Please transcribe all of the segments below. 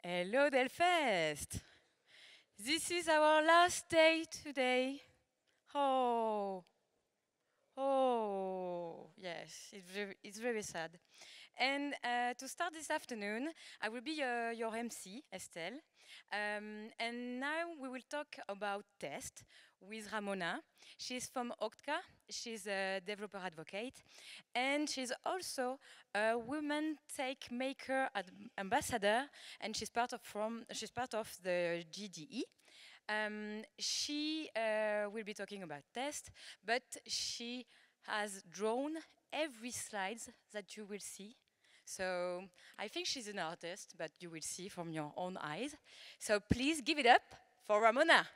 Hello Delfest! This is our last day today. Oh, yes, it's very sad. And to start this afternoon, I will be your MC, Estelle. And now we will talk about test with Ramona. She's from Okta. She's a developer advocate. And she's also a women tech maker ambassador. And she's part of the GDE. She will be talking about test, but she has drawn every slides that you will see. So I think she's an artist, but you will see from your own eyes. So please give it up for Ramona.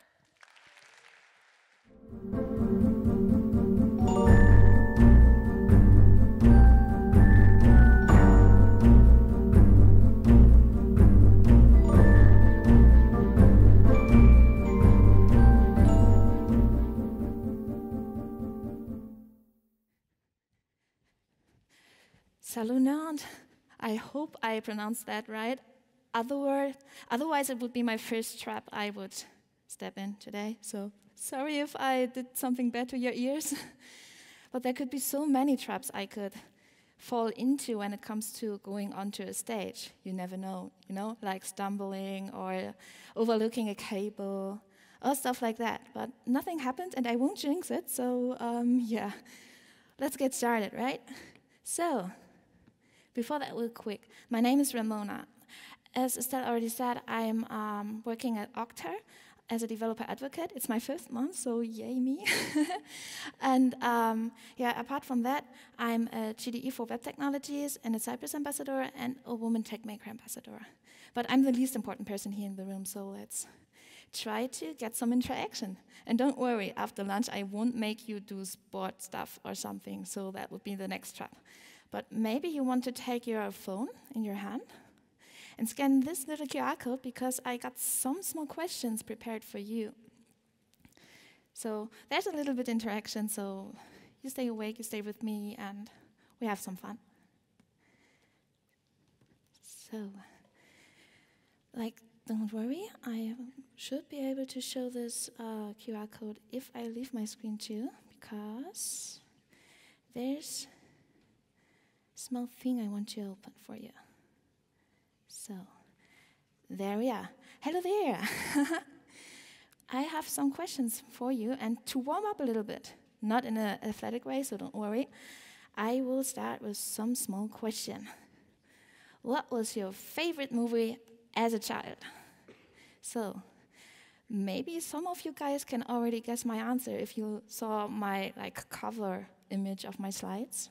Salunand. I hope I pronounced that right. Otherwise, it would be my first trap I would step in today. So sorry if I did something bad to your ears. But there could be so many traps I could fall into when it comes to going onto a stage. You never know, like stumbling or overlooking a cable or stuff like that. But nothing happened, and I won't jinx it. So yeah, let's get started, right? So, before that, real quick, my name is Ramona. As Estelle already said, I'm working at Okta as a developer advocate. It's my 5th month, so yay me. And yeah, apart from that, I'm a GDE for web technologies and a Cypress ambassador and a woman tech maker ambassador. But I'm the least important person here in the room, so let's try to get some interaction. And don't worry, after lunch, I won't make you do sport stuff or something, so that would be the next trap. But maybe you want to take your phone in your hand and scan this little QR code because I got some small questions prepared for you. So there's a little bit interaction, so you stay awake, you stay with me, and we have some fun. So, don't worry, I should be able to show this QR code if I leave my screen too, because there's small thing I want to open for you. So, there we are. Hello there. I have some questions for you, and to warm up a little bit, not in an athletic way, so don't worry, I will start with some small question. What was your favorite movie as a child? So, maybe some of you guys can already guess my answer if you saw my cover image of my slides.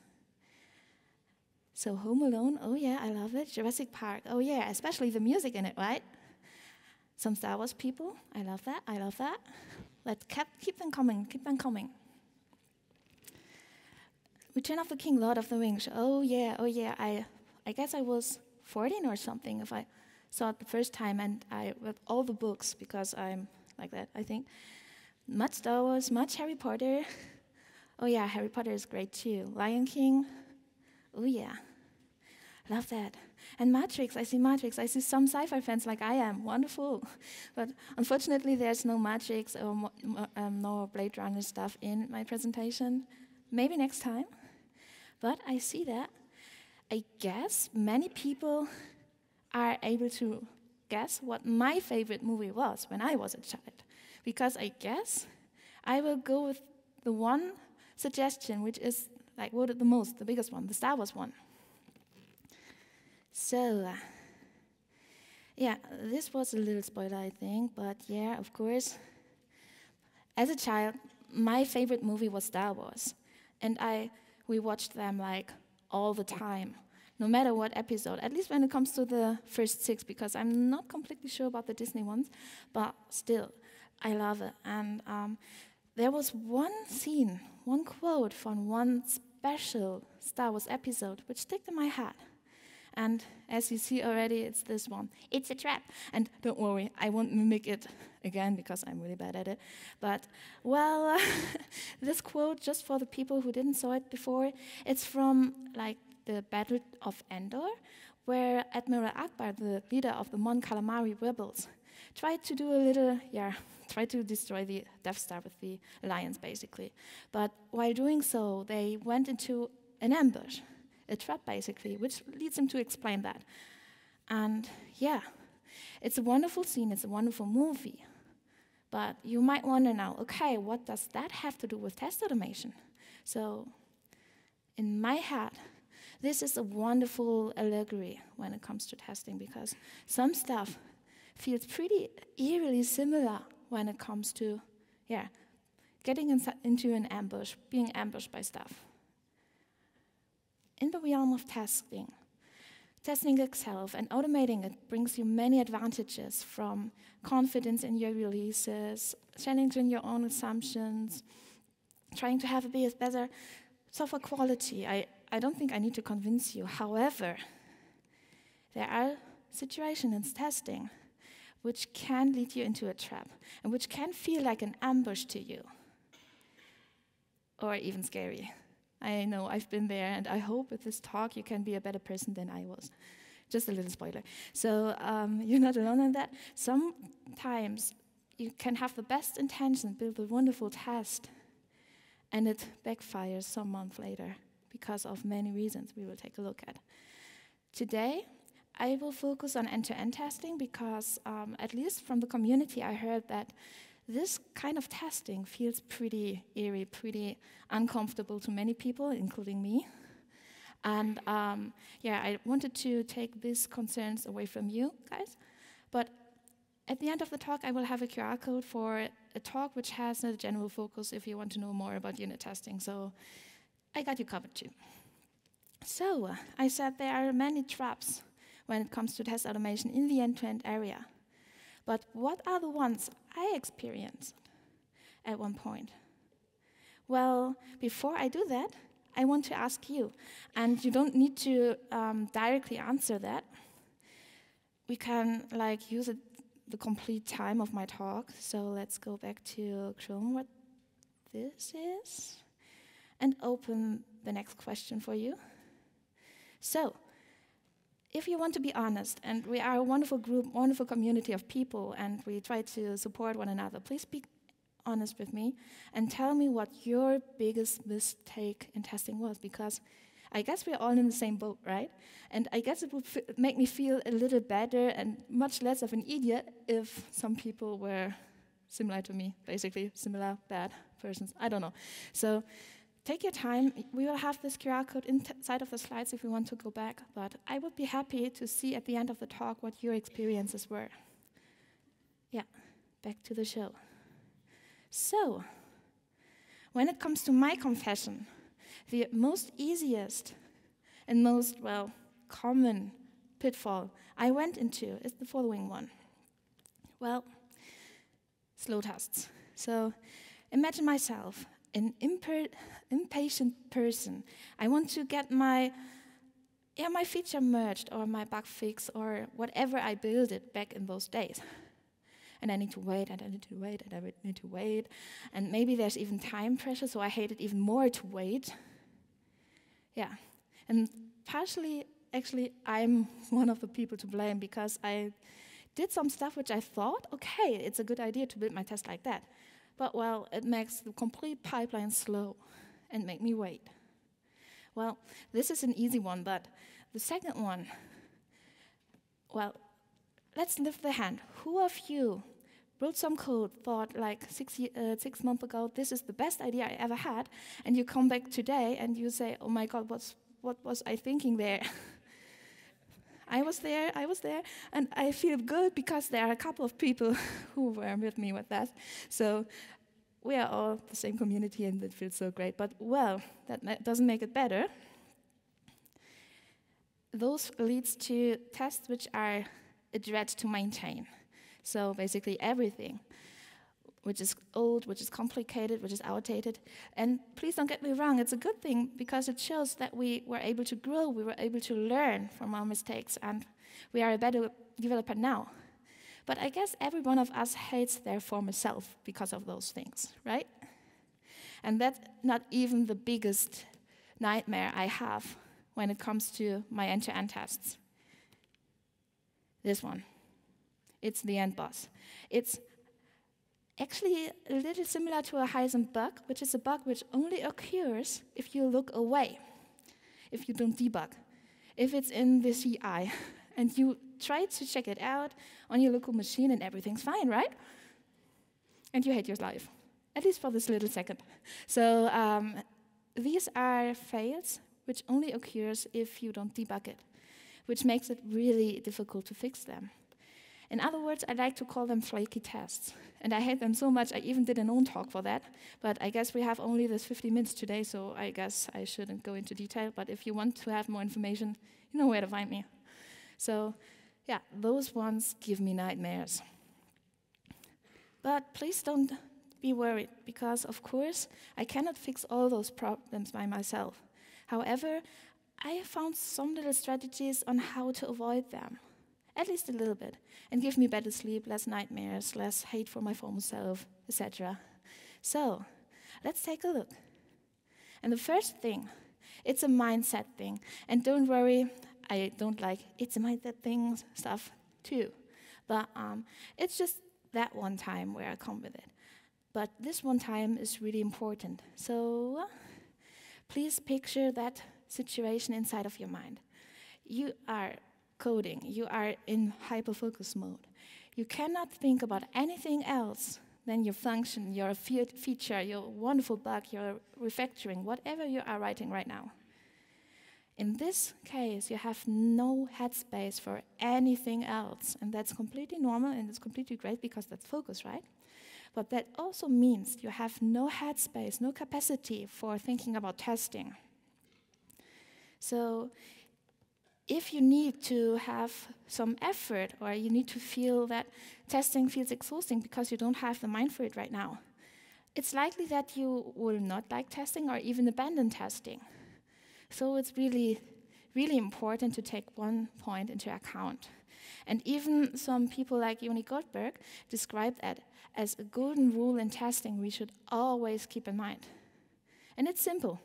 So Home Alone, oh yeah, I love it. Jurassic Park, oh yeah, especially the music in it, right? Some Star Wars people, I love that, I love that. Let's keep them coming, keep them coming. Return of the King, Lord of the Rings, oh yeah, I guess I was 14 or something if I saw it the first time, and I read all the books because I'm like that, I think. Much Star Wars, much Harry Potter. Oh yeah, Harry Potter is great too. Lion King, oh yeah, love that. And Matrix, I see some sci-fi fans like I am, wonderful. But unfortunately there's no Matrix or no Blade Runner stuff in my presentation. Maybe next time, but I see that. I guess many people are able to guess what my favorite movie was when I was a child. Because I guess I will go with the one suggestion which is voted the most, the biggest one, the Star Wars one. So, yeah, this was a little spoiler, I think, but yeah, of course. As a child, my favorite movie was Star Wars, and we watched them all the time, no matter what episode, at least when it comes to the first 6, because I'm not completely sure about the Disney ones, but still, I love it. And there was one scene, one quote from one special Star Wars episode which stuck in my head. And as you see already, it's this one. It's a trap. And don't worry, I won't mimic it again because I'm really bad at it. But, well, this quote, just for the people who didn't saw it before, it's from the Battle of Endor, where Admiral Akbar, the leader of the Mon Calamari rebels, tried to do a little, tried to destroy the Death Star with the Alliance, basically. But while doing so, they went into an ambush, a trap, basically, which leads them to explain that. And yeah, it's a wonderful scene, it's a wonderful movie. But you might wonder now, okay, what does that have to do with test automation? So in my head, this is a wonderful allegory when it comes to testing, because some stuff feels pretty eerily similar when it comes to, getting into an ambush, being ambushed by stuff. In the realm of testing itself and automating it brings you many advantages, from confidence in your releases, challenging your own assumptions, trying to have a better software quality. I don't think I need to convince you. However, there are situations in testing which can lead you into a trap and which can feel like an ambush to you, or even scary. I know, I've been there, and I hope with this talk you can be a better person than I was. Just a little spoiler. So you're not alone in that. Sometimes you can have the best intention, build a wonderful test, and it backfires some months later because of many reasons we will take a look at. Today, I will focus on end-to-end testing because, at least from the community, I heard that this kind of testing feels pretty eerie, pretty uncomfortable to many people, including me. And I wanted to take these concerns away from you guys. But at the end of the talk, I will have a QR code for a talk which has a general focus if you want to know more about unit testing. So I got you covered too. So I said there are many traps when it comes to test automation in the end-to-end area. But what are the ones I experienced at one point? Well, before I do that, I want to ask you, and you don't need to directly answer that. We can use the complete time of my talk. So let's go back to Chrome, what this is, and open the next question for you. So, if you want to be honest, and we are a wonderful group, wonderful community of people, and we try to support one another, please be honest with me and tell me what your biggest mistake in testing was, because I guess we're all in the same boat, right? And I guess it would make me feel a little better and much less of an idiot if some people were similar to me, basically similar bad persons. I don't know. So take your time. We will have this QR code inside of the slides if you want to go back, but I would be happy to see at the end of the talk what your experiences were. Yeah, back to the show. So, when it comes to my confession, the most easiest and most, common pitfall I went into is the following one. Well, slow tests. So, imagine myself, an impatient person. I want to get my feature merged or my bug fix or whatever I built it back in those days. And I need to wait, and I need to wait, and I need to wait. And maybe there's even time pressure, so I hate it even more to wait. Yeah. And partially, actually, I'm one of the people to blame because I did some stuff which I thought, okay, it's a good idea to build my test like that. But, it makes the complete pipeline slow and make me wait. Well, this is an easy one, but the second one, let's lift the hand. Who of you wrote some code, thought 6 months ago, this is the best idea I ever had, and you come back today and you say, oh my God, what was I thinking there? I was there, and I feel good because there are a couple of people who were with me with that. So we are all the same community, and it feels so great. But, that doesn't make it better. Those leads to tests which are a dread to maintain. So basically everything, which is old, which is complicated, which is outdated. And please don't get me wrong, it's a good thing because it shows that we were able to grow, we were able to learn from our mistakes, and we are a better developer now. But I guess every one of us hates their former self because of those things, right? And that's not even the biggest nightmare I have when it comes to my end-to-end tests. This one. It's the end boss. It's actually a little similar to a Heisen bug, which is a bug which only occurs if you look away, if you don't debug. If it's in the CI and you try to check it out on your local machine and everything's fine, right? And you hate your life, at least for this little second. So these are fails which only occurs if you don't debug it, which makes it really difficult to fix them. In other words, I like to call them flaky tests. And I hate them so much, I even did an own talk for that. But I guess we have only this 50 minutes today, so I guess I shouldn't go into detail. But if you want to have more information, you know where to find me. So, yeah, those ones give me nightmares. But please don't be worried, because, of course, I cannot fix all those problems by myself. However, I have found some little strategies on how to avoid them. At least a little bit, and give me better sleep, less nightmares, less hate for my former self, etc. So, let's take a look. And the first thing, it's a mindset thing. And don't worry, I don't like it's a mindset thing stuff too. But it's just that one time where I come with it. But this one time is really important. So, please picture that situation inside of your mind. You are coding, you are in hyper-focus mode. You cannot think about anything else than your function, your feature, your wonderful bug, your refactoring, whatever you are writing right now. In this case, you have no headspace for anything else, and that's completely normal and it's completely great because that's focus, right? But that also means you have no headspace, no capacity for thinking about testing. So, if you need to have some effort or you need to feel that testing feels exhausting because you don't have the mind for it right now, it's likely that you will not like testing or even abandon testing. So it's really, really important to take one point into account. And even some people like Joni Goldberg describe that as a golden rule in testing we should always keep in mind. And it's simple.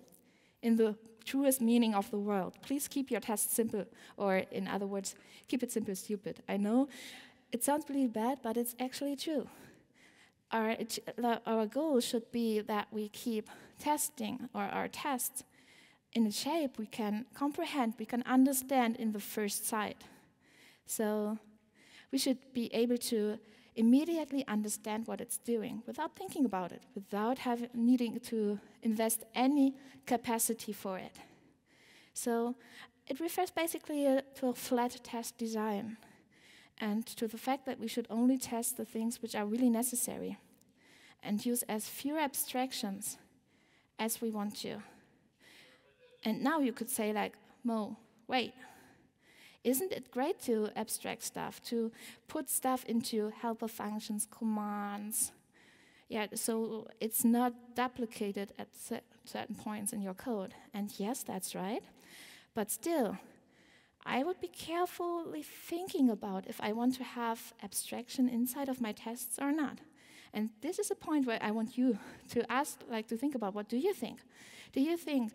In the truest meaning of the word, please keep your tests simple, or in other words, keep it simple, stupid. I know it sounds really bad, but it's actually true. Our goal should be that we keep testing or our tests in a shape we can comprehend, we can understand in the first sight. So we should be able to immediately understand what it's doing without thinking about it, without needing to invest any capacity for it. So it refers basically to a flat test design and to the fact that we should only test the things which are really necessary and use as few abstractions as we want to. And now you could say like, Mo, wait, isn't it great to abstract stuff, to put stuff into helper functions, commands? Yeah, so it's not duplicated at certain points in your code. And yes, that's right. But still, I would be carefully thinking about if I want to have abstraction inside of my tests or not. And this is a point where I want you to ask, to think about, what do you think? Do you think,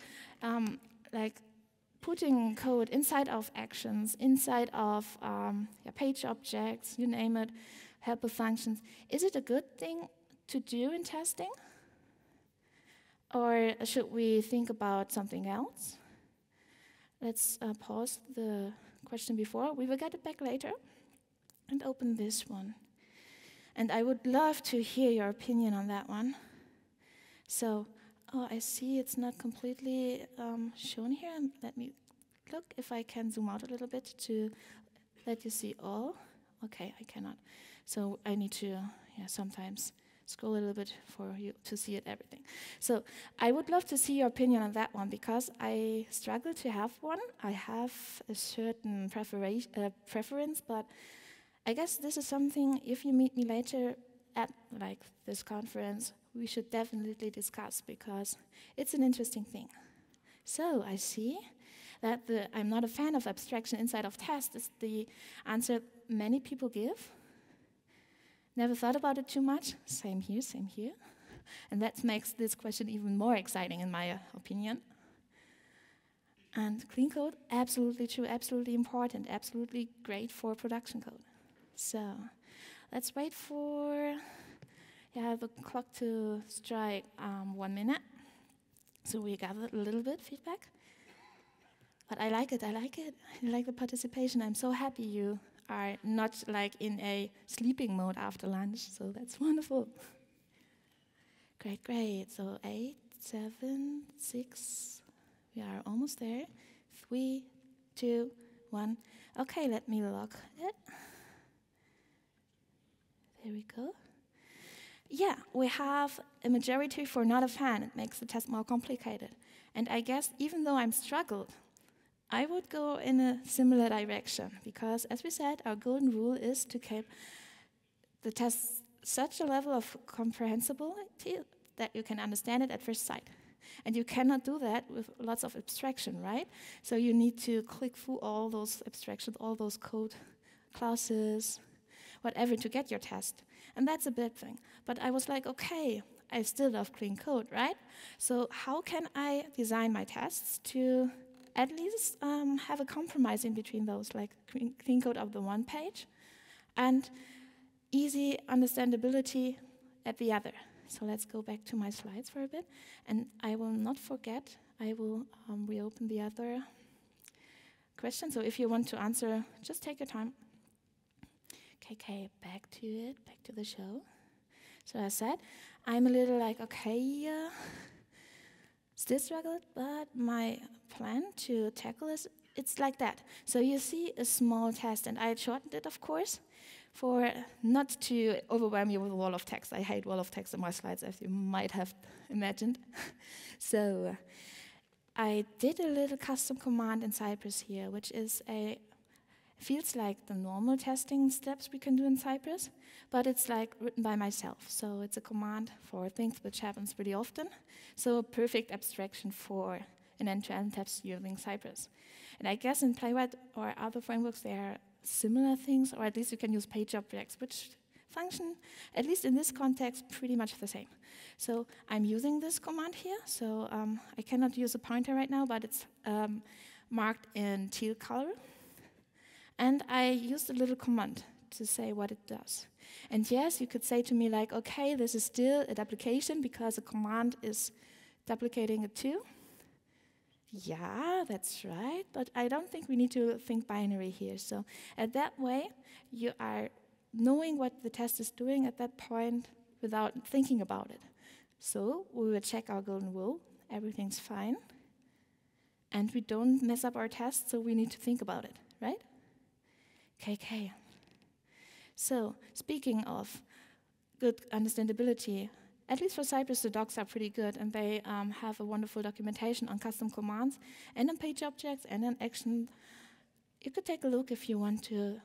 putting code inside of actions, inside of page objects, you name it, helper functions, is it a good thing to do in testing? Or should we think about something else? Let's pause the question before. We will get it back later and open this one. And I would love to hear your opinion on that one. So, I see it's not completely shown here. Let me look if I can zoom out a little bit to let you see all. Okay, I cannot. So I need to sometimes scroll a little bit for you to see it, everything. So I would love to see your opinion on that one because I struggle to have one. I have a certain preference, but I guess this is something, if you meet me later at this conference, we should definitely discuss because it's an interesting thing. So I see that I'm not a fan of abstraction inside of tests is the answer many people give. Never thought about it too much. Same here, same here. And that makes this question even more exciting in my opinion. And clean code, absolutely true, absolutely important, absolutely great for production code. So let's wait for the clock to strike 1 minute. So we gather a little bit feedback. But I like it. I like the participation. I'm so happy you are not like in a sleeping mode after lunch. So that's wonderful. Great. So 8, 7, 6. We are almost there. 3, 2, 1. Okay, let me lock it. There we go. Yeah, we have a majority for not a fan. It makes the test more complicated. And I guess even though I'm struggled, I would go in a similar direction because, as we said, our golden rule is to keep the test such a level of comprehensibility that you can understand it at first sight. And you cannot do that with lots of abstraction, right? So you need to click through all those abstractions, all those code classes, whatever, to get your test. And that's a big thing. But I was like, okay, I still love clean code, right? So how can I design my tests to at least have a compromise in between those, like clean code of the one page and easy understandability at the other? So let's go back to my slides for a bit. And I will not forget, I will reopen the other question. So if you want to answer, just take your time. Okay, back to it, back to the show. So as I said, I'm a little like, okay, still struggled, but my plan to tackle this, it's like that. So you see a small test, and I shortened it, of course, for not to overwhelm you with a wall of text. I hate wall of text in my slides, as you might have imagined. So I did a little custom command in Cypress here, which is feels like the normal testing steps we can do in Cypress, but it's like written by myself. So it's a command for things which happens pretty often. So a perfect abstraction for an end-to-end test using Cypress. And I guess in Playwright or other frameworks there are similar things, or at least you can use page objects, which function, at least in this context, pretty much the same. So I'm using this command here. So I cannot use a pointer right now, but it's marked in teal color. And I used a little command to say what it does. And yes, you could say to me like, okay, this is still a duplication because a command is duplicating a 2. Yeah, that's right, but I don't think we need to think binary here. So at that way, you are knowing what the test is doing at that point without thinking about it. So we will check our golden rule, everything's fine, and we don't mess up our test, so we need to think about it, right? Okay. So, speaking of good understandability, at least for Cypress, the docs are pretty good, and they have a wonderful documentation on custom commands and on page objects and on action. You could take a look if you want to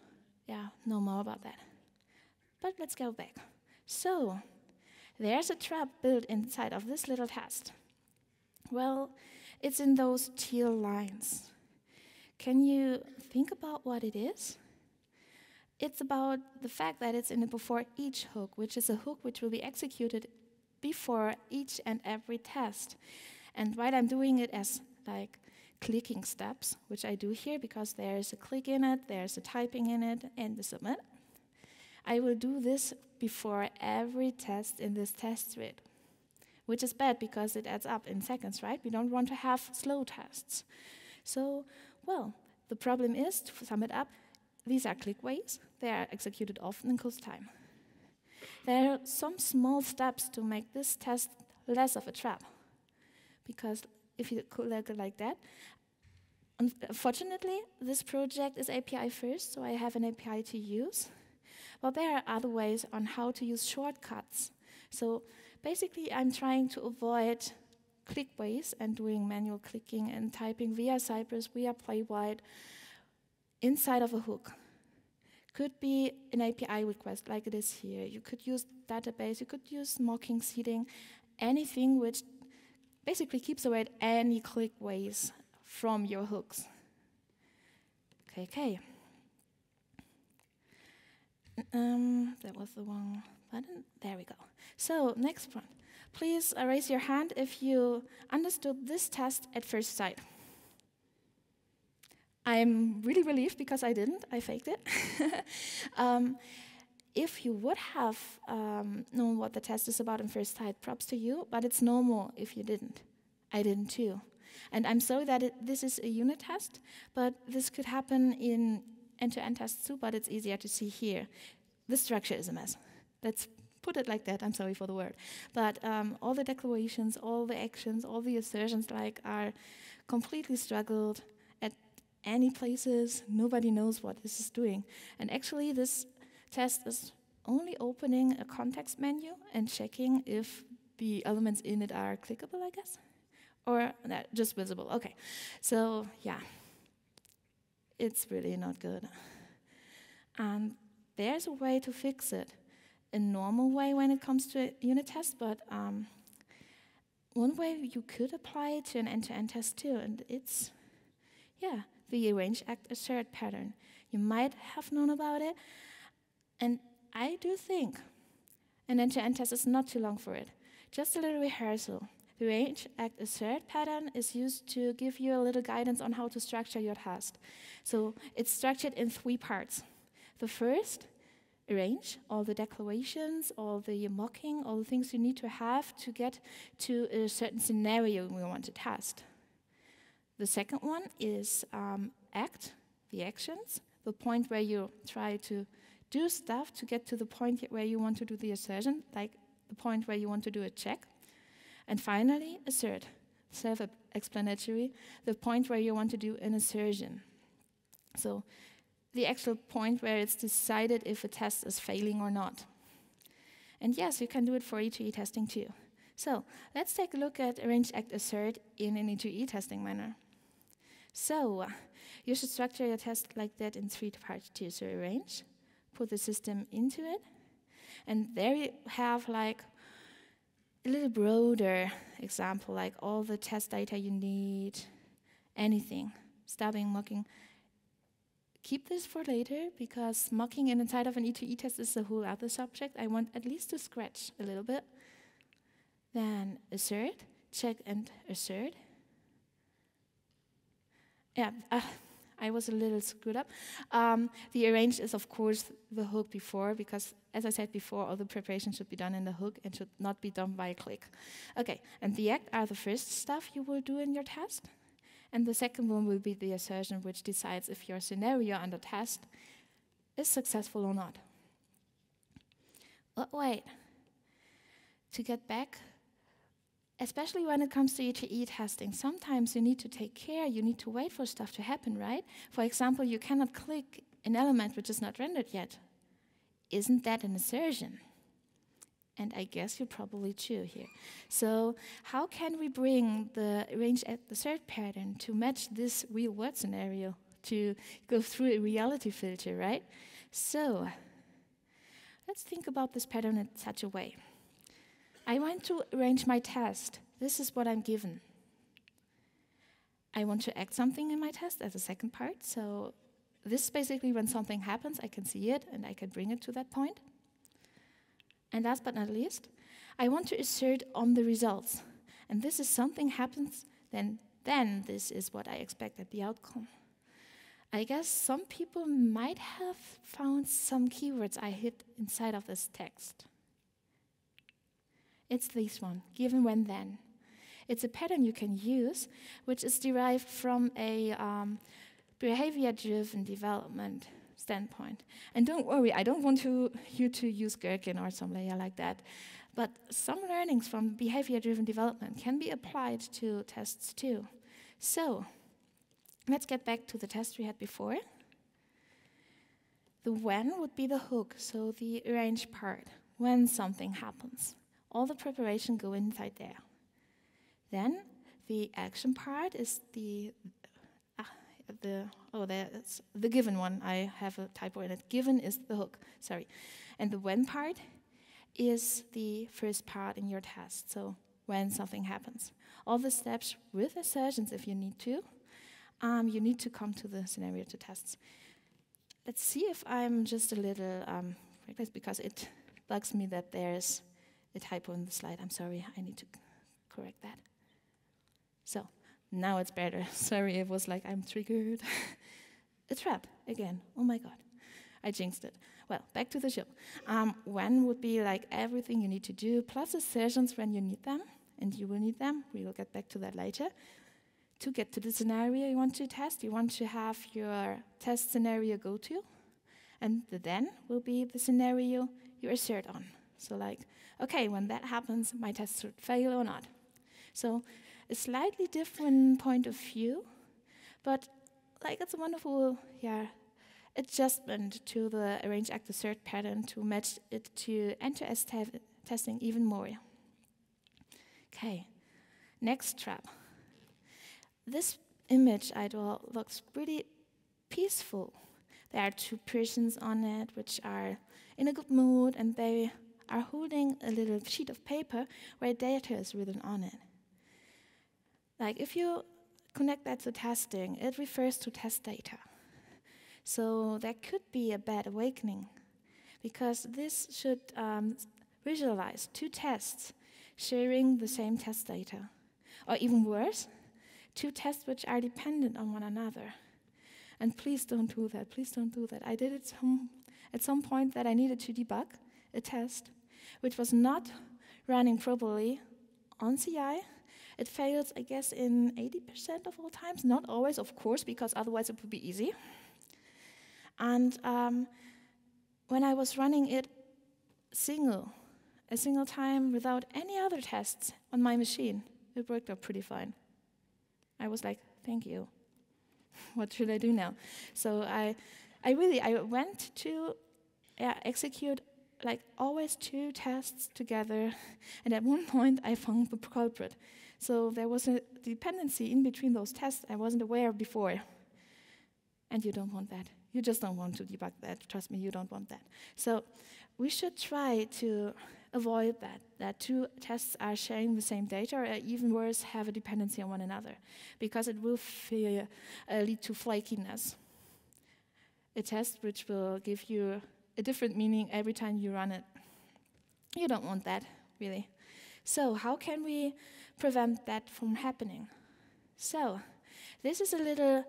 know more about that. But let's go back. So, there's a trap built inside of this little test. Well, it's in those teal lines. Can you think about what it is? It's about the fact that it's in a before each hook, which is a hook which will be executed before each and every test. And while I'm doing it as like clicking steps, which I do here because there's a click in it, there's a typing in it, and the submit, I will do this before every test in this test thread, which is bad because it adds up in seconds, right? We don't want to have slow tests. So, well, the problem is, to sum it up, these are clickways. They are executed often in close time. There are some small steps to make this test less of a trap. Because if you could look like that, unfortunately, this project is API first, so I have an API to use. But there are other ways on how to use shortcuts. So basically, I'm trying to avoid clickways and doing manual clicking and typing via Cypress, via Playwright, inside of a hook. Could be an API request like it is here. You could use database, you could use mocking seeding, anything which basically keeps away any clickways from your hooks. Okay. That was the wrong button. There we go. So, next one. Please raise your hand if you understood this test at first sight. I'm really relieved because I didn't. I faked it. If you would have known what the test is about in first sight, props to you, but it's normal if you didn't. I didn't too. And I'm sorry that this is a unit test, but this could happen in end-to-end tests too, but it's easier to see here. The structure is a mess. Let's put it like that. I'm sorry for the word. But all the declarations, all the actions, all the assertions are completely struggled at any places. Nobody knows what this is doing. And actually, this test is only opening a context menu and checking if the elements in it are clickable, I guess. Or just visible. Okay. So, yeah. It's really not good. And there's a way to fix it. A normal way when it comes to a unit test, but one way you could apply it to an end-to-end test too, and it's, the arrange, act, assert pattern. You might have known about it, and I do think an end-to-end test is not too long for it. Just a little rehearsal. The arrange, act, assert pattern is used to give you a little guidance on how to structure your test. So it's structured in 3 parts. The first, arrange all the declarations, all the mocking, all the things you need to have to get to a certain scenario we want to test. The second one is act, the actions, the point where you try to do stuff to get to the point where you want to do the assertion, like the point where you want to do a check. And finally, assert, self-explanatory, the point where you want to do an assertion. So the actual point where it's decided if a test is failing or not. And yes, you can do it for E2E testing too. So let's take a look at arrange, act, assert in an E2E testing manner. So you should structure your test like that in 3 parts too. So arrange, put the system into it, and there you have like a little broader example, like all the test data you need, anything, stubbing, mocking. Keep this for later, because mocking inside of an E2E test is a whole other subject. I want at least to scratch a little bit. Then assert, check and assert. Yeah, I was a little screwed up. The arrange is, of course, the hook before, because, as I said before, all the preparation should be done in the hook and should not be done by a click. Okay, and the act are the first stuff you will do in your test. And the second one will be the assertion, which decides if your scenario under test is successful or not. But wait, to get back, especially when it comes to E2E testing, sometimes you need to take care, you need to wait for stuff to happen, right? For example, you cannot click an element which is not rendered yet. Isn't that an assertion? And I guess you're probably true here. So how can we bring the arrange at the assert pattern to match this real world scenario, to go through a reality filter, right? So let's think about this pattern in such a way. I want to arrange my test. This is what I'm given. I want to act something in my test as a second part. So this is basically when something happens, I can see it and I can bring it to that point. And last but not least, I want to assert on the results. And this is something happens, then this is what I expect at the outcome. I guess some people might have found some keywords I hid inside of this text. It's this one, given, when, then. It's a pattern you can use, which is derived from a behavior-driven development standpoint. And don't worry, I don't want you to use Gherkin or some layer like that. But some learnings from behavior-driven development can be applied to tests too. So let's get back to the test we had before. The when would be the hook, so the arrange part, when something happens. All the preparation go inside there. Then the action part is the given one. I have a typo in it. Given is the hook, sorry. And the when part is the first part in your test, so when something happens. All the steps with assertions, if you need to, you need to come to the scenario to tests. Let's see if I'm just a little reckless, because it bugs me that there's a typo in the slide. I'm sorry, I need to correct that. So now it's better. Sorry, it was like I'm triggered. a trap again. Oh my God, I jinxed it. Well, back to the show. When would be like everything you need to do, plus assertions when you need them, and you will need them. We will get back to that later. To get to the scenario you want to test, you want to have your test scenario go to, and the then will be the scenario you assert on. So like, okay, when that happens, my test should fail or not. So a slightly different point of view, but like it's a wonderful, adjustment to the arrange act assert pattern to match it to end-to-end testing even more. Okay, next trap. This image I draw looks pretty peaceful. There are two persons on it which are in a good mood, and they are holding a little sheet of paper where data is written on it. Like if you connect that to testing, it refers to test data. So there could be a bad awakening, because this should visualize two tests sharing the same test data. Or even worse, two tests which are dependent on one another. And please don't do that, please don't do that. I did it at some point that I needed to debug a test which was not running properly on CI. It fails, I guess, in 80% of all times. Not always, of course, because otherwise it would be easy. And when I was running it a single time without any other tests on my machine, it worked out pretty fine. I was like, thank you. What should I do now? So I went to execute like always two tests together, and at one point I found the culprit. So there was a dependency in between those tests I wasn't aware of before. And you don't want that. You just don't want to debug that. Trust me, you don't want that. So we should try to avoid that two tests are sharing the same data, or even worse, have a dependency on one another, because it will lead to flakiness. A test which will give you a different meaning every time you run it. You don't want that, really. So how can we prevent that from happening? So this is a little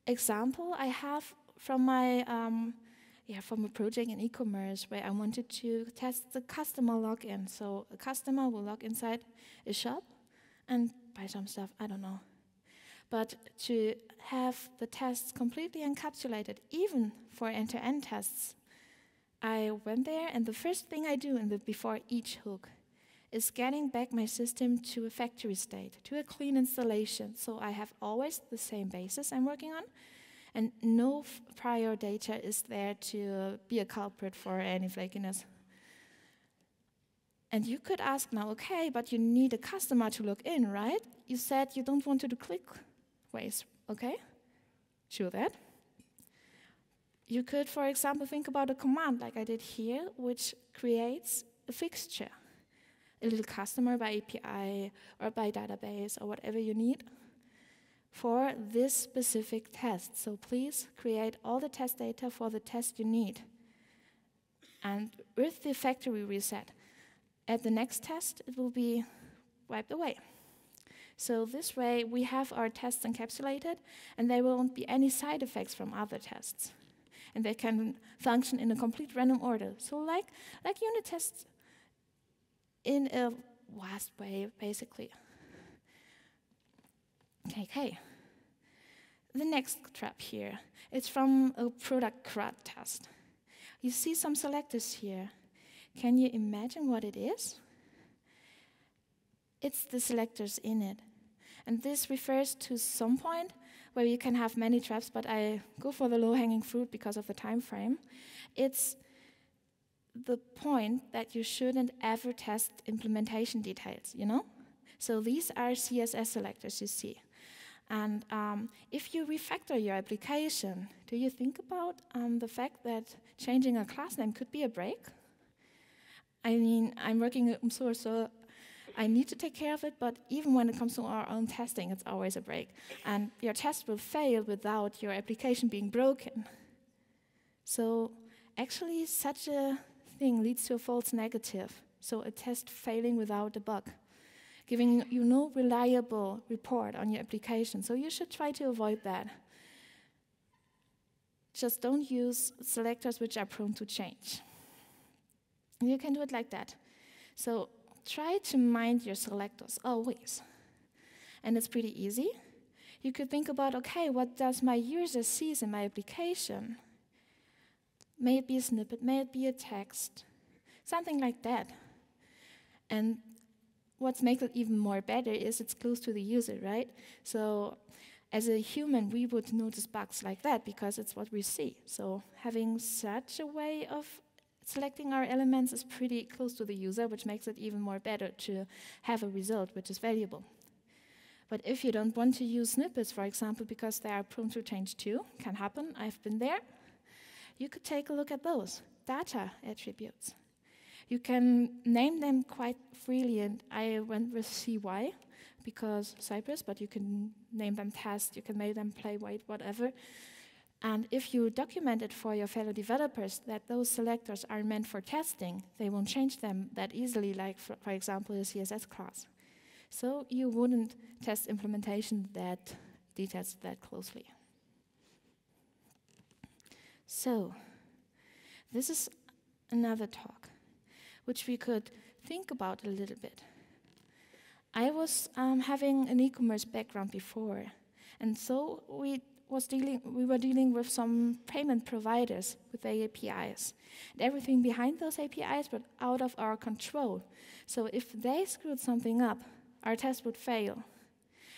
example I have from my from a project in e-commerce where I wanted to test the customer login. So a customer will log inside a shop and buy some stuff, I don't know. But to have the tests completely encapsulated, even for end-to-end tests, I went there, and the first thing I do before each hook is getting back my system to a factory state, to a clean installation. So I have always the same basis I'm working on, and no prior data is there to be a culprit for any flakiness. And you could ask now, okay, but you need a customer to log in, right? You said you don't want to do clickways, okay? Sure that. You could, for example, think about a command like I did here, which creates a fixture, a little customer by API or by database or whatever you need for this specific test. So please create all the test data for the test you need. And with the factory reset, at the next test, it will be wiped away. So this way, we have our tests encapsulated, and there won't be any side effects from other tests. And they can function in a complete random order. So like unit tests in a vast way, basically. Okay. The next trap here, it's from a product CRUD test. You see some selectors here. Can you imagine what it is? It's the selectors in it. And this refers to some point where you can have many traps, but I go for the low-hanging fruit because of the time frame. It's the point that you shouldn't ever test implementation details, you know? So these are CSS selectors you see. And if you refactor your application, do you think about the fact that changing a class name could be a break? I mean, I'm working in open source, so I need to take care of it, but even when it comes to our own testing, it's always a break. And your test will fail without your application being broken. So actually, such a thing leads to a false negative. So a test failing without a bug, giving you no reliable report on your application. So you should try to avoid that. just don't use selectors which are prone to change. You can do it like that. So try to mind your selectors always. And it's pretty easy. You could think about, okay, what does my user see in my application? May it be a snippet, may it be a text, something like that. And what makes it even more better is it's close to the user, right? So as a human, we would notice bugs like that because it's what we see. So having such a way of selecting our elements is pretty close to the user, which makes it even more better to have a result which is valuable. But if you don't want to use snippets, for example, because they are prone to change too, can happen, I've been there, you could take a look at those data attributes. You can name them quite freely, and I went with CY because Cypress, but you can name them test, you can make them play, wait, whatever. And if you document it for your fellow developers that those selectors are meant for testing, they won't change them that easily, like, for example, a CSS class. So you wouldn't test implementation that details that closely. So this is another talk, which we could think about a little bit. I was having an e-commerce background before, and so we were dealing with some payment providers with their APIs. And everything behind those APIs was out of our control. So if they screwed something up, our test would fail.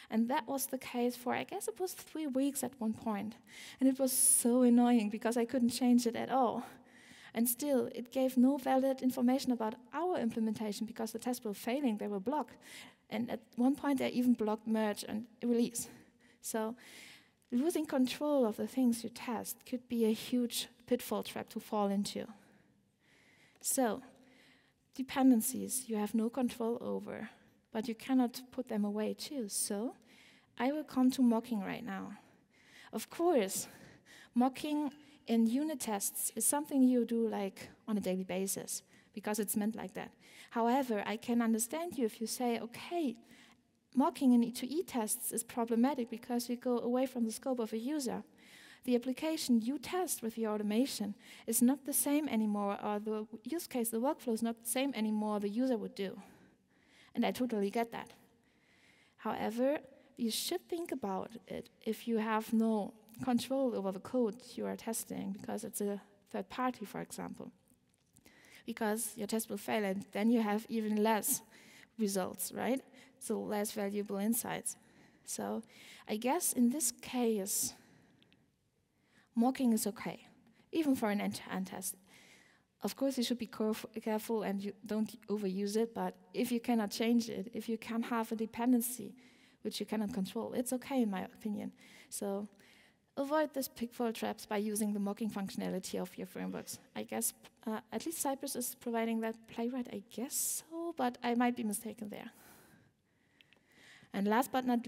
And that was the case for, I guess it was 3 weeks at one point. And it was so annoying because I couldn't change it at all. And still, it gave no valid information about our implementation because the tests were failing, they were blocked. And at one point, they even blocked merge and release. So losing control of the things you test could be a huge pitfall trap to fall into. So dependencies you have no control over, but you cannot put them away too. So I will come to mocking right now. Of course, mocking in unit tests is something you do like on a daily basis because it's meant like that. However, I can understand you if you say, okay, mocking in E2E tests is problematic because you go away from the scope of a user. The application you test with your automation is not the same anymore, or the use case, the workflow is not the same anymore the user would do. And I totally get that. However, you should think about it if you have no control over the code you are testing, because it's a third party, for example. Because your test will fail, and then you have even less results, right? So less valuable insights. So I guess in this case, mocking is okay, even for an end-to-end test. Of course, you should be careful and you don't overuse it, but if you cannot change it, if you can have a dependency which you cannot control, it's okay in my opinion. So avoid these pitfall traps by using the mocking functionality of your frameworks. I guess at least Cypress is providing that Playwright, I guess so, but I might be mistaken there. And last but not,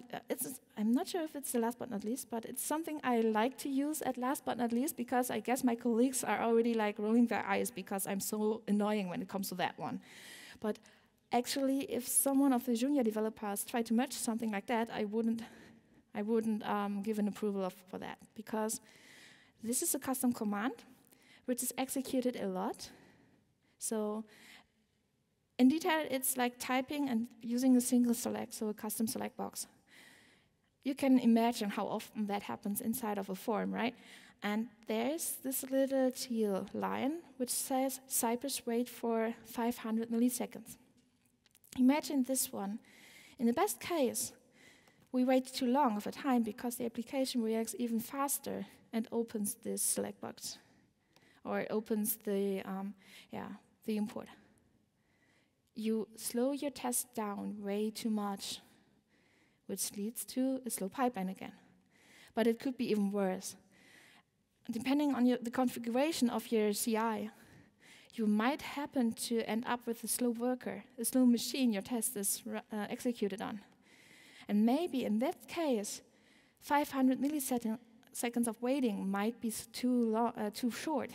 I'm not sure if it's the last but not least, but it's something I like to use at last but not least because I guess my colleagues are already like rolling their eyes because I'm so annoying when it comes to that one. But actually, if someone of the junior developers tried to merge something like that, I wouldn't give an approval for that because this is a custom command which is executed a lot. So in detail, it's like typing and using a single select, so a custom select box. You can imagine how often that happens inside of a form, right? And there's this little teal line which says Cypress wait for 500 milliseconds. Imagine this one. In the best case, we wait too long of a time because the application reacts even faster and opens this select box, or it opens the import. You slow your test down way too much, which leads to a slow pipeline again. But it could be even worse. Depending on the configuration of your CI, you might happen to end up with a slow worker, a slow machine your test is executed on. And maybe in that case, 500 milliseconds of waiting might be too short,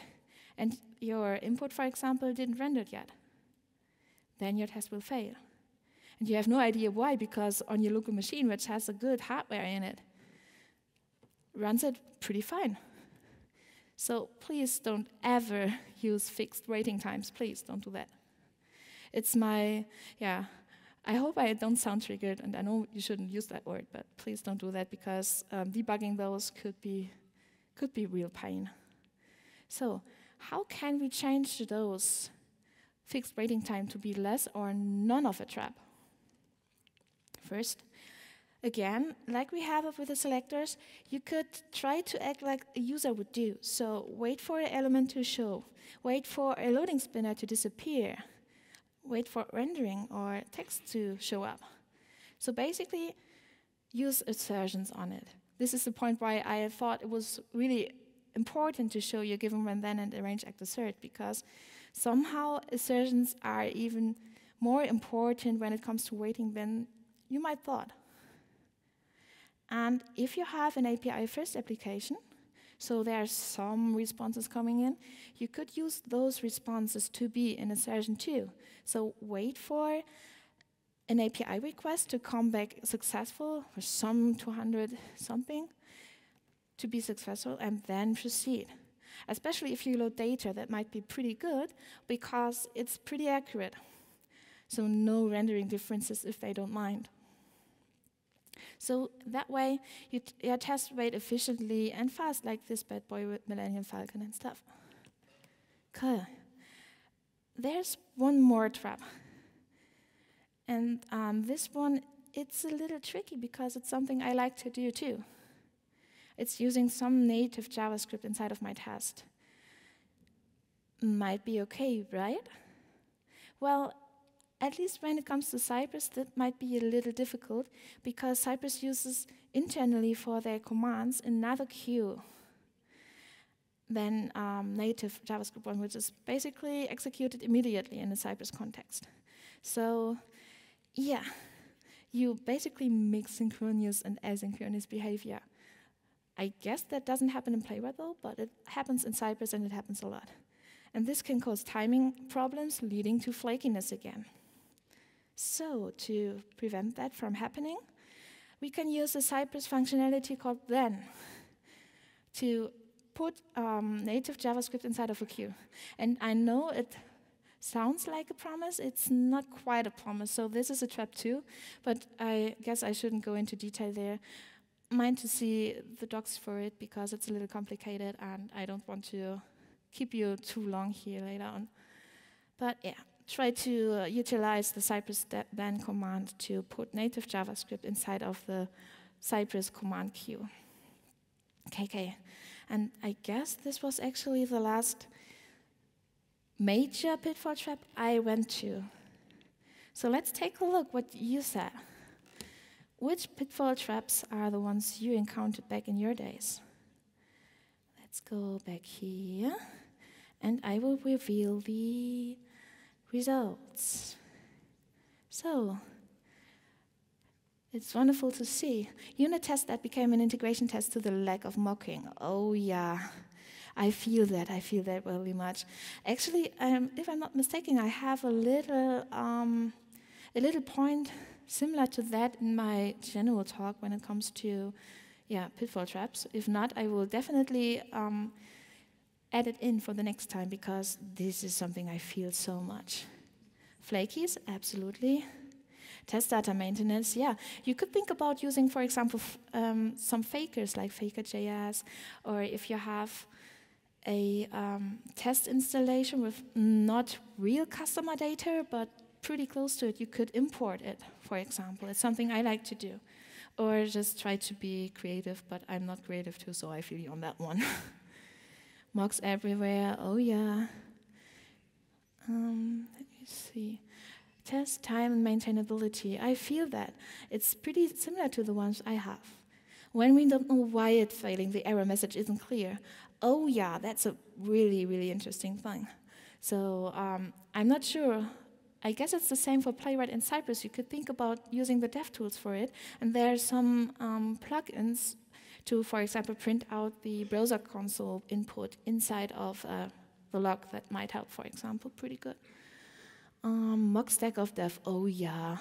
and your input, for example, didn't render yet. Then your test will fail. And you have no idea why, because on your local machine, which has a good hardware in it, runs it pretty fine. So please don't ever use fixed waiting times. Please don't do that. It's my, yeah, I hope I don't sound triggered, and I know you shouldn't use that word, but please don't do that, because debugging those could be real pain. So how can we change those fixed waiting time to be less or none of a trap? First, again, like we have it with the selectors, you could try to act like a user would do. So wait for an element to show, wait for a loading spinner to disappear, wait for rendering or text to show up. So basically, use assertions on it. This is the point why I thought it was really important to show you given when then and arrange act assert, because somehow assertions are even more important when it comes to waiting than you might thought. And if you have an API first application, so there are some responses coming in, you could use those responses to be an assertion too. So wait for an API request to come back successful, or some 200 something, to be successful, and then proceed. Especially if you load data, that might be pretty good, because it's pretty accurate. So no rendering differences if they don't mind. So that way, your tests wait efficiently and fast, like this bad boy with Millennium Falcon and stuff. Okay. There's one more trap. And this one, it's a little tricky because it's something I like to do too. It's using some native JavaScript inside of my test. Might be okay, right? Well, at least when it comes to Cypress, that might be a little difficult, because Cypress uses internally for their commands another queue than native JavaScript one, which is basically executed immediately in a Cypress context. So, yeah, you basically mix synchronous and asynchronous behavior. I guess that doesn't happen in Playwright though, but it happens in Cypress, and it happens a lot. And this can cause timing problems, leading to flakiness again. So to prevent that from happening, we can use a Cypress functionality called then to put native JavaScript inside of a queue. And I know it sounds like a promise, it's not quite a promise, so this is a trap too, but I guess I shouldn't go into detail there. Mind to see the docs for it, because it's a little complicated and I don't want to keep you too long here later on. But yeah, try to utilize the Cypress then command to put native JavaScript inside of the Cypress command queue. Okay, and I guess this was actually the last major pitfall trap I went to. So let's take a look what you said. Which pitfall traps are the ones you encountered back in your days? Let's go back here, and I will reveal the results. So, it's wonderful to see. Unit test that became an integration test to the lack of mocking. Oh yeah, I feel that very much. Actually, if I'm not mistaken, I have a little point similar to that in my general talk when it comes to pitfall traps. If not, I will definitely add it in for the next time, because this is something I feel so much. Flakies, absolutely. Test data maintenance, yeah. You could think about using, for example, some fakers like faker.js, or if you have a test installation with not real customer data, but pretty close to it, you could import it, for example. It's something I like to do. Or just try to be creative, but I'm not creative too, so I feel you on that one. Mocks everywhere, oh yeah. Let me see. Test time and maintainability, I feel that. It's pretty similar to the ones I have. When we don't know why it's failing, the error message isn't clear. Oh yeah, that's a really, really interesting thing. So I'm not sure. I guess it's the same for Playwright and Cypress. You could think about using the dev tools for it. And there are some plugins to, for example, print out the browser console input inside of the log that might help, for example. Pretty good. Mock stack of dev, oh yeah.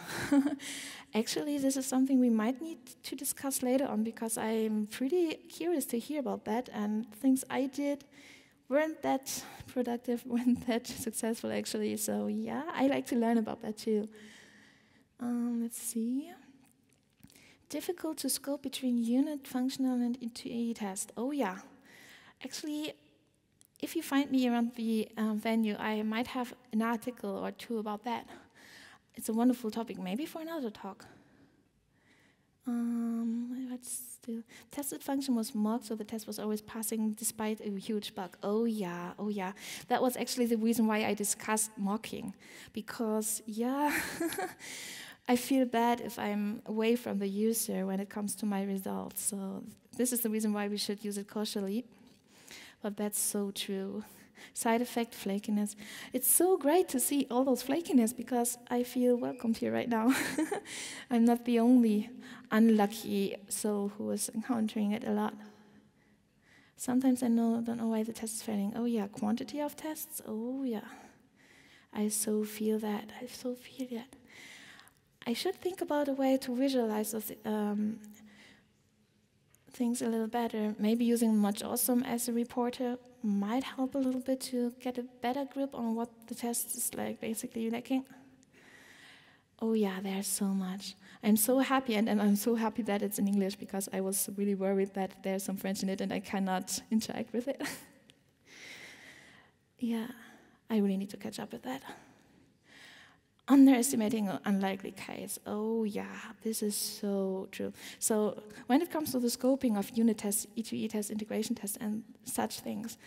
Actually, this is something we might need to discuss later on because I'm pretty curious to hear about that, and things I did weren't that productive, weren't that successful actually, so yeah, I like to learn about that too. Let's see. Difficult to scope between unit, functional, and E2E test. Oh yeah. Actually, if you find me around the venue, I might have an article or two about that. It's a wonderful topic, maybe for another talk. Let's do. Tested function was mocked, so the test was always passing despite a huge bug. Oh yeah, oh yeah. That was actually the reason why I discussed mocking, because yeah, I feel bad if I'm away from the user when it comes to my results. So this is the reason why we should use it cautiously. But that's so true. Side effect, flakiness. It's so great to see all those flakiness because I feel welcomed here right now. I'm not the only unlucky soul who is encountering it a lot. Sometimes I don't know why the test is failing. Oh yeah, quantity of tests. Oh yeah. I so feel that. I so feel that. I should think about a way to visualize those things a little better. Maybe using Much Awesome as a reporter might help a little bit to get a better grip on what the test is like basically lacking. Oh yeah, there's so much. I'm so happy, and I'm so happy that it's in English because I was really worried that there's some French in it and I cannot interact with it. Yeah, I really need to catch up with that. Underestimating an unlikely case. Oh yeah, this is so true. So when it comes to the scoping of unit tests, E2E tests, integration tests, and such things,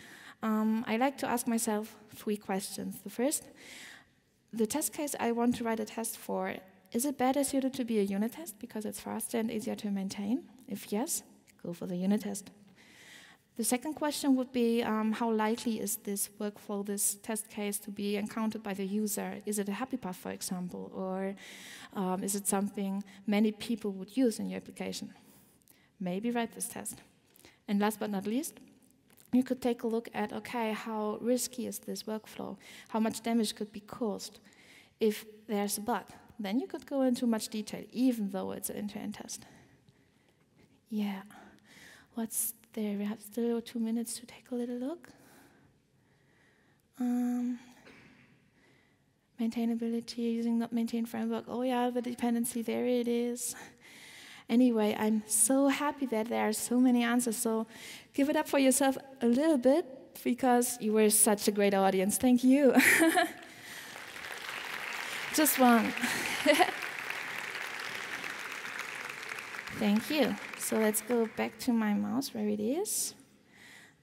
I like to ask myself 3 questions. The first, the test case I want to write a test for, is it better suited to be a unit test because it's faster and easier to maintain? If yes, go for the unit test. The second question would be, how likely is this workflow, this test case, to be encountered by the user? Is it a happy path, for example, or is it something many people would use in your application? Maybe write this test. And last but not least, you could take a look at, okay, how risky is this workflow? How much damage could be caused if there's a bug? Then you could go into much detail, even though it's an end-to-end test. Yeah. What's there? We have still 2 minutes to take a little look. Maintainability, using not maintain framework. Oh yeah, the dependency, there it is. Anyway, I'm so happy that there are so many answers. So give it up for yourself a little bit because you were such a great audience. Thank you. Just one. Thank you. So let's go back to my mouse, where it is.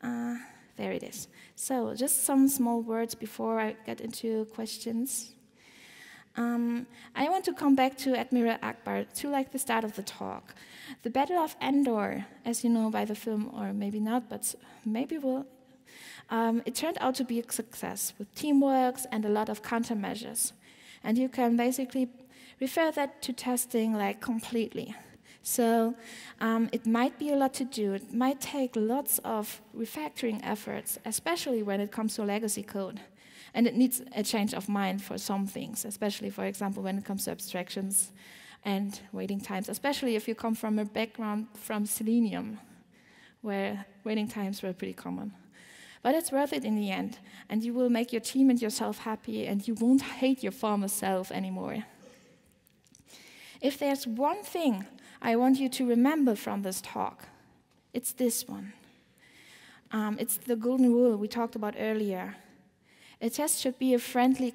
There it is. So just some small words before I get into questions. I want to come back to Admiral Akbar, to like the start of the talk. The Battle of Endor, as you know by the film, or maybe not, but maybe will. It turned out to be a success with teamwork and a lot of countermeasures. And you can basically refer that to testing like completely. So it might be a lot to do. It might take lots of refactoring efforts, especially when it comes to legacy code. And it needs a change of mind for some things, especially, for example, when it comes to abstractions and waiting times, especially if you come from a background from Selenium, where waiting times were pretty common. But it's worth it in the end, and you will make your team and yourself happy, and you won't hate your former self anymore. If there's one thing I want you to remember from this talk, it's this one. It's the golden rule we talked about earlier. A test should be a friendly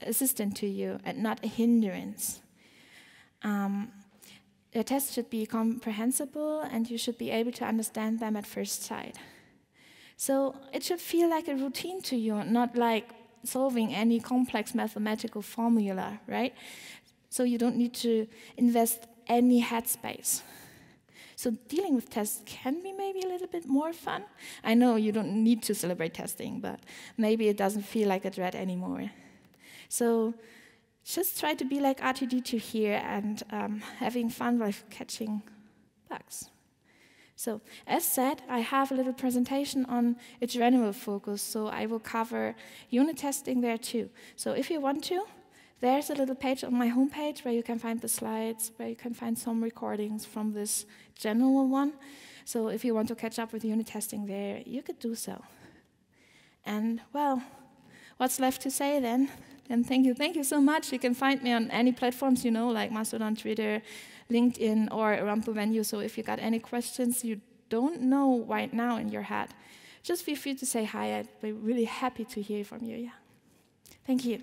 assistant to you and not a hindrance. A test should be comprehensible, and you should be able to understand them at first sight. So it should feel like a routine to you, not like solving any complex mathematical formula, right? So you don't need to invest any headspace. So dealing with tests can be maybe a little bit more fun. I know you don't need to celebrate testing, but maybe it doesn't feel like a dread anymore. So just try to be like R2D2 here and having fun with catching bugs. So as said, I have a little presentation on a general focus, so I will cover unit testing there too. So if you want to, There's a little page on my homepage where you can find the slides, where you can find some recordings from this general one. So if you want to catch up with unit testing there, you could do so. And, well, what's left to say then? And thank you so much. You can find me on any platforms, you know, like Mastodon, Twitter, LinkedIn, or around the venue. So if you got any questions you don't know right now in your head, just feel free to say hi. I'd be really happy to hear from you. Yeah. Thank you.